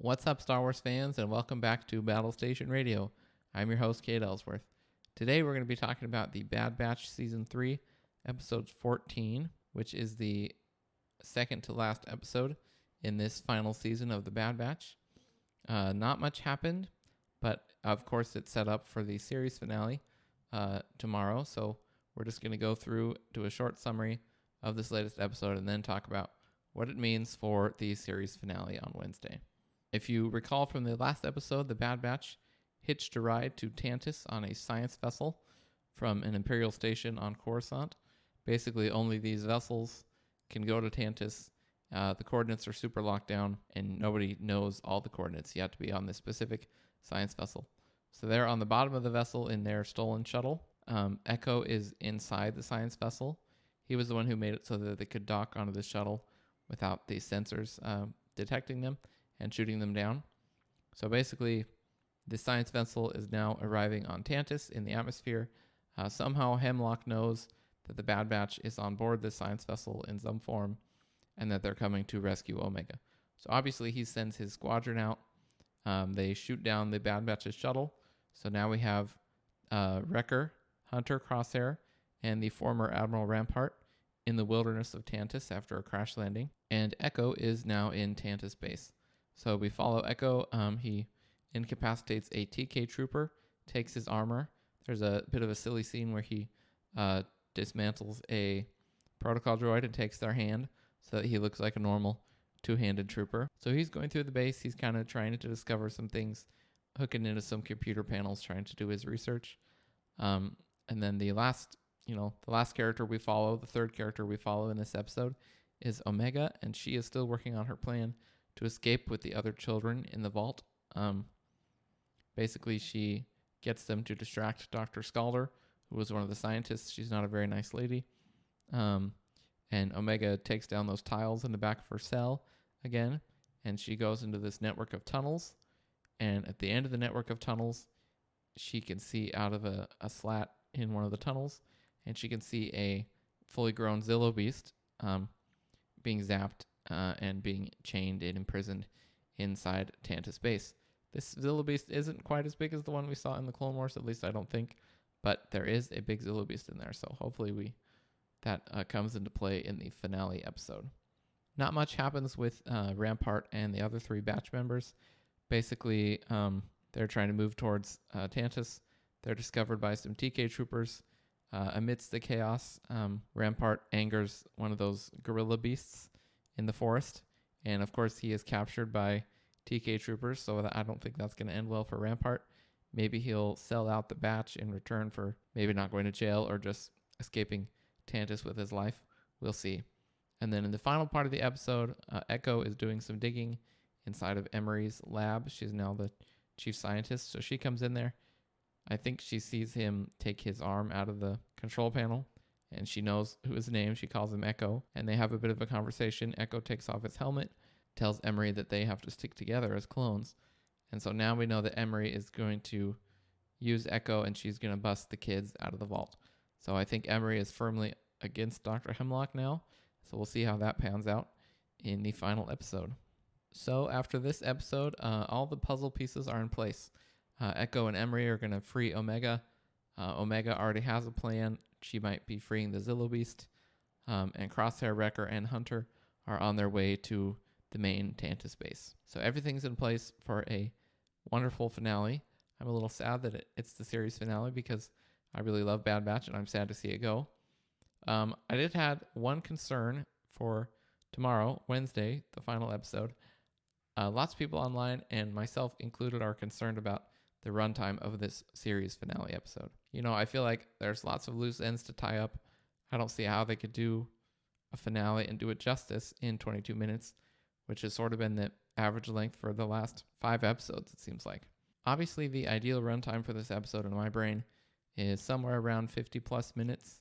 What's up, Star Wars fans, and welcome back to Battle Station Radio. I'm your host, Kate Ellsworth. Today we're going to be talking about the Bad Batch Season 3, Episode 14, which is the second to last episode in this final season of the Bad Batch. Not much happened, but of course it's set up for the series finale tomorrow, so we're just going to go through, do a short summary of this latest episode, and then talk about what it means for the series finale on Wednesday. If you recall from the last episode, the Bad Batch hitched a ride to Tantis on a science vessel from an Imperial station on Coruscant. Basically, only these vessels can go to Tantis. The coordinates are super locked down, and nobody knows all the coordinates. You have to be on this specific science vessel. So they're on the bottom of the vessel in their stolen shuttle. Echo is inside the science vessel. He was the one who made it so that they could dock onto the shuttle without the sensors detecting them and shooting them down. So basically, the science vessel is now arriving on Tantis in the atmosphere. Somehow Hemlock knows that the Bad Batch is on board this science vessel in some form and that they're coming to rescue Omega. So obviously he sends his squadron out. They shoot down the Bad Batch's shuttle. So now we have Wrecker, Hunter, Crosshair, and the former Admiral Rampart in the wilderness of Tantis after a crash landing. And Echo is now in Tantis base. So we follow Echo. He incapacitates a TK trooper, takes his armor. There's a bit of a silly scene where he dismantles a protocol droid and takes their hand so that he looks like a normal two-handed trooper. So he's going through the base. He's kind of trying to discover some things, hooking into some computer panels, trying to do his research. And then the last character we follow, the third character we follow in this episode is Omega, and she is still working on her plan to escape with the other children in the vault. Basically, she gets them to distract Dr. Scalder, who was one of the scientists. She's not a very nice lady. And Omega takes down those tiles in the back of her cell again, and she goes into this network of tunnels. And at the end of the network of tunnels, she can see out of a slat in one of the tunnels, and she can see a fully grown Zillo Beast being zapped and being chained and imprisoned inside Tantis base. This Zillo Beast isn't quite as big as the one we saw in the Clone Wars, at least I don't think, but there is a big Zillo Beast in there, so hopefully that comes into play in the finale episode. Not much happens with Rampart and the other three batch members. Basically, they're trying to move towards Tantis. They're discovered by some TK troopers. Amidst the chaos, Rampart angers one of those gorilla beasts in the forest, and of course he is captured by TK troopers, so I don't think that's going to end well for Rampart. Maybe he'll sell out the batch in return for maybe not going to jail or just escaping Tantis with his life. We'll see. And then in the final part of the episode, Echo is doing some digging inside of Emery's lab. She's now the chief scientist, so she comes in there. I think she sees him take his arm out of the control panel, and she knows who his name. She calls him Echo, and they have a bit of a conversation. Echo takes off his helmet, tells Emery that they have to stick together as clones. And so now we know that Emery is going to use Echo, and she's going to bust the kids out of the vault. So I think Emery is firmly against Dr. Hemlock now, so we'll see how that pans out in the final episode. So after this episode, all the puzzle pieces are in place. Echo and Emery are going to free Omega. Omega already has a plan. She might be freeing the Zillo Beast. And Crosshair, Wrecker, and Hunter are on their way to the main Tantis base. So everything's in place for a wonderful finale. I'm a little sad that it's the series finale because I really love Bad Batch and I'm sad to see it go. I did have one concern for tomorrow, Wednesday, the final episode. Lots of people online, and myself included, are concerned about the runtime of this series finale episode. I feel like there's lots of loose ends to tie up. I don't see how they could do a finale and do it justice in 22 minutes, which has sort of been the average length for the last 5 episodes, it seems like. Obviously, the ideal runtime for this episode in my brain is somewhere around 50 plus minutes.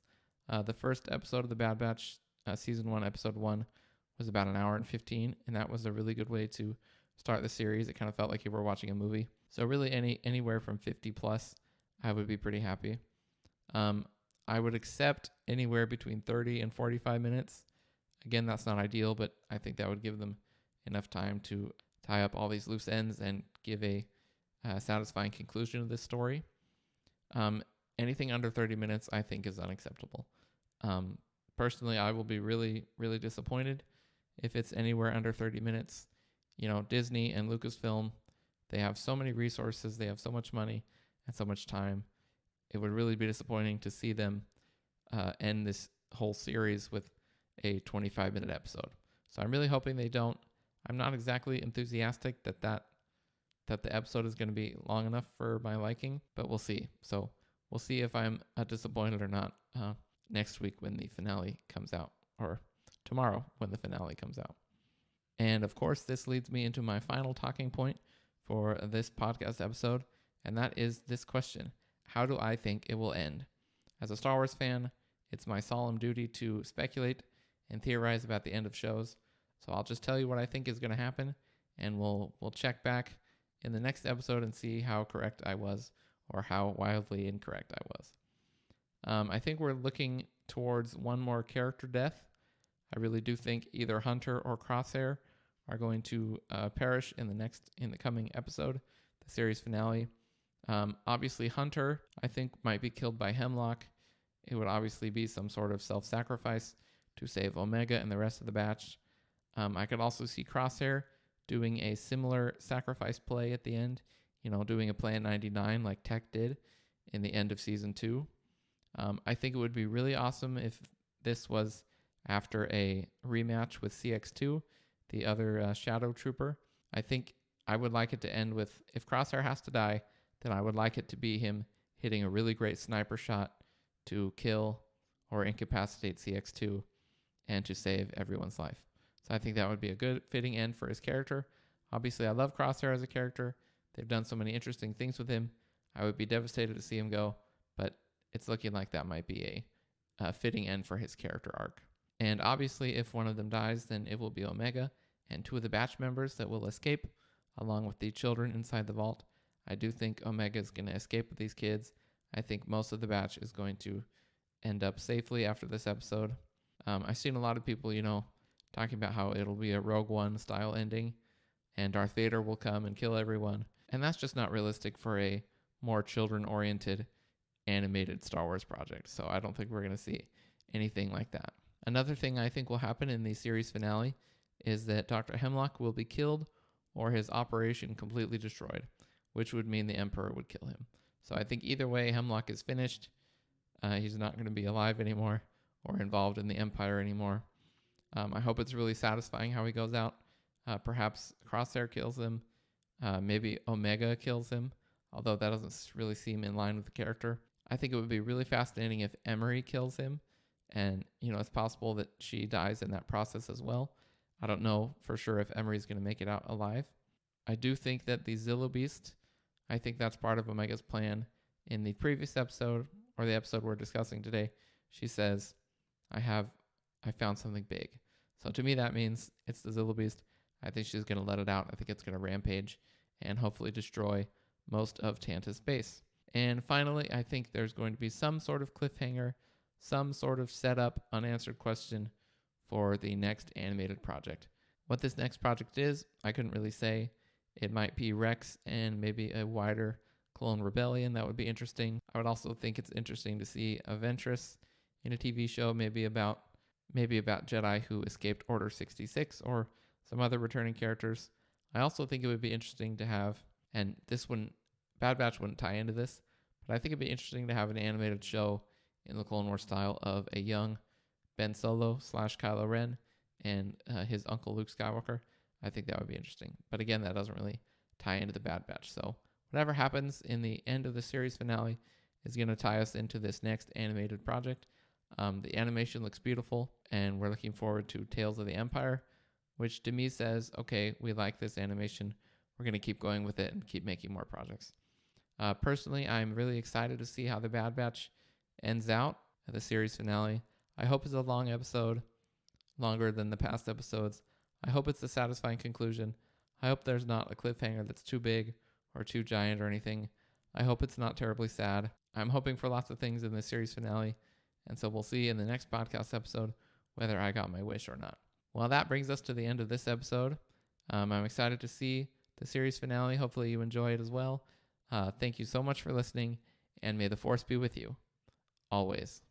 The first episode of the Bad Batch, Season 1, Episode 1, was about an hour and 15, and that was a really good way to start the series. It kind of felt like you were watching a movie. So really anywhere from 50 plus, I would be pretty happy. I would accept anywhere between 30 and 45 minutes. Again, that's not ideal, but I think that would give them enough time to tie up all these loose ends and give a satisfying conclusion of this story. Anything under 30 minutes, I think, is unacceptable. Personally, I will be really, really disappointed if it's anywhere under 30 minutes. You know, Disney and Lucasfilm, they have so many resources, they have so much money and so much time. It would really be disappointing to see them end this whole series with a 25-minute episode. So I'm really hoping they don't. I'm not exactly enthusiastic that the episode is going to be long enough for my liking, but we'll see. So we'll see if I'm disappointed or not next week when the finale comes out, or tomorrow when the finale comes out. And of course, this leads me into my final talking point for this podcast episode, and that is this question: how do I think it will end? As a Star Wars fan, it's my solemn duty to speculate and theorize about the end of shows. So I'll just tell you what I think is going to happen, and we'll check back in the next episode and see how correct I was or how wildly incorrect I was. I think we're looking towards one more character death. I really do think either Hunter or Crosshair are going to perish in the coming episode, the series finale. Obviously, Hunter, I think, might be killed by Hemlock. It would obviously be some sort of self-sacrifice to save Omega and the rest of the batch. I could also see Crosshair doing a similar sacrifice play at the end, doing a Plan 99 like Tech did in the end of Season 2. I think it would be really awesome if this was after a rematch with CX2, the other Shadow Trooper. I think I would like it to end with, if Crosshair has to die, then I would like it to be him hitting a really great sniper shot to kill or incapacitate CX2 and to save everyone's life. So I think that would be a good fitting end for his character. Obviously, I love Crosshair as a character. They've done so many interesting things with him. I would be devastated to see him go, but it's looking like that might be a fitting end for his character arc. And obviously, if one of them dies, then it will be Omega and two of the batch members that will escape, along with the children inside the vault. I do think Omega is going to escape with these kids. I think most of the batch is going to end up safely after this episode. I've seen a lot of people, talking about how it'll be a Rogue One style ending and Darth Vader will come and kill everyone. And that's just not realistic for a more children-oriented animated Star Wars project. So I don't think we're going to see anything like that. Another thing I think will happen in the series finale is that Dr. Hemlock will be killed or his operation completely destroyed, which would mean the Emperor would kill him. So I think either way, Hemlock is finished. He's not going to be alive anymore or involved in the Empire anymore. I hope it's really satisfying how he goes out. Perhaps Crosshair kills him. Maybe Omega kills him, although that doesn't really seem in line with the character. I think it would be really fascinating if Emery kills him, and it's possible that she dies in that process as well. I don't know for sure if Emery's going to make it out alive. I do think that the Zillo Beast, I think that's part of Omega's plan. In the previous episode, or the episode we're discussing today, she says, I found something big. So to me, that means it's the Zillo Beast. I think she's going to let it out. I think it's going to rampage and hopefully destroy most of Tanta's base. And finally, I think there's going to be some sort of cliffhanger, some sort of setup, unanswered question for the next animated project. What this next project is, I couldn't really say. It might be Rex and maybe a wider Clone Rebellion. That would be interesting. I would also think it's interesting to see a Ventress in a TV show, maybe about Jedi who escaped Order 66 or some other returning characters. I also think it would be interesting to have, and this wouldn't, Bad Batch wouldn't tie into this, but I think it'd be interesting to have an animated show in the Clone Wars style of a young Ben Solo / Kylo Ren and his uncle Luke Skywalker. I think that would be interesting. But again, that doesn't really tie into the Bad Batch. So whatever happens in the end of the series finale is going to tie us into this next animated project. The animation looks beautiful, and we're looking forward to Tales of the Empire, which to me says, okay, we like this animation. We're going to keep going with it and keep making more projects. Personally, I'm really excited to see how the Bad Batch ends out at the series finale. I hope it's a long episode, longer than the past episodes. I hope it's a satisfying conclusion. I hope there's not a cliffhanger that's too big or too giant or anything. I hope it's not terribly sad. I'm hoping for lots of things in the series finale, and so we'll see in the next podcast episode whether I got my wish or not. Well, that brings us to the end of this episode. I'm excited to see the series finale. Hopefully you enjoy it as well. Thank you so much for listening, and may the Force be with you always.